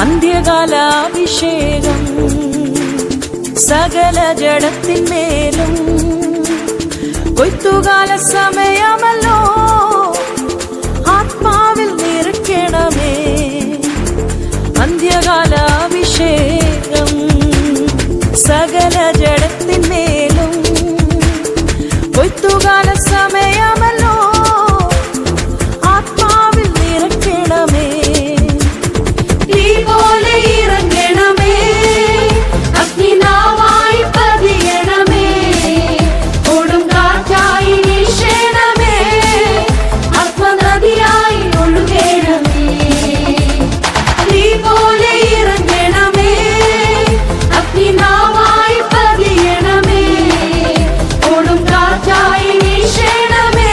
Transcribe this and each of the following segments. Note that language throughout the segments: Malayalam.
അന്ത്യകാലാഭിഷേകം സകല ജഡത്തിന്മേലും കൊയ്ത്തുകാല സമയമല്ലോ ആത്മാവിൽ നിറയ്ക്കണമേ. അന്ത്യകാലാഭിഷേകം സകല ജഡത്തിന്മേലും കൊയ്ത്തുകാല സമയമല്ലോ ആത്മാവിൽ നിറയ്ക്കണമേ. തീ പോലെ ഇറങ്ങണമേ, അഗ്നിനാവായി പതിയണമേ, കൊടുങ്കാറ്റായി വീശണമേ, ആത്മനദിയായി ഒഴുകണമേ. തീ പോലെ ഇറങ്ങണമേ, അഗ്നിനാവായി പതിയണമേ, കൊടുങ്കാറ്റായി വീശണമേ,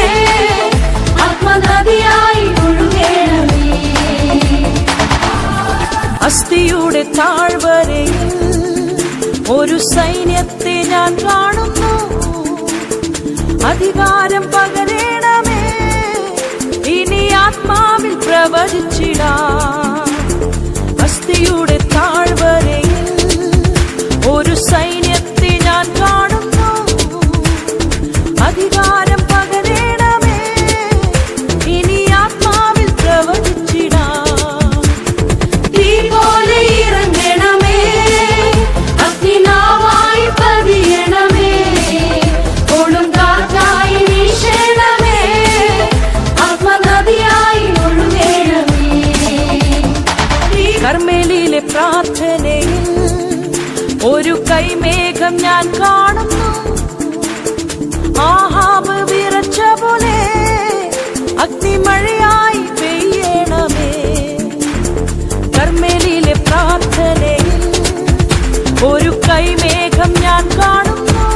ആത്മനദിയായി ഒഴുകണമേ. അസ്ഥിയുടെ താഴ്വരയിൽ ഒരു സൈന്യത്തെ ഞാൻ കാണുന്നു. അധികാരം പകരണമേ, ഇനി ആത്മാവിൽ പ്രവചിച്ചിടാം. അസ്ഥിയുടെ താഴ്വരയിൽ ഒരു സൈന്യത്തെ ഞാൻ കാണുന്നു. അധികാരം പകരണമേ, ഇനി ആത്മാവിൽ പ്രവചിച്ചിടാം. തീ പോലെ ഇറങ്ങണമേ, അഗ്നിനാവായി പതിയണമേ, കൊടുങ്കാറ്റായി വീശണമേ, ആത്മനദിയായി ഒഴുകണമേ. കർമ്മേലിലെ പ്രാർത്ഥനയിൽ ഒരു കൈമേഘം ഞാൻ കാണുന്നു. ആഹാബ് വിറച്ച പോലെ അഗ്നിമഴയായി പെയ്യണമേ. കർമ്മേലിലെ പ്രാർത്ഥനയിൽ ഒരു കൈമേഘം ഞാൻ കാണുന്നു.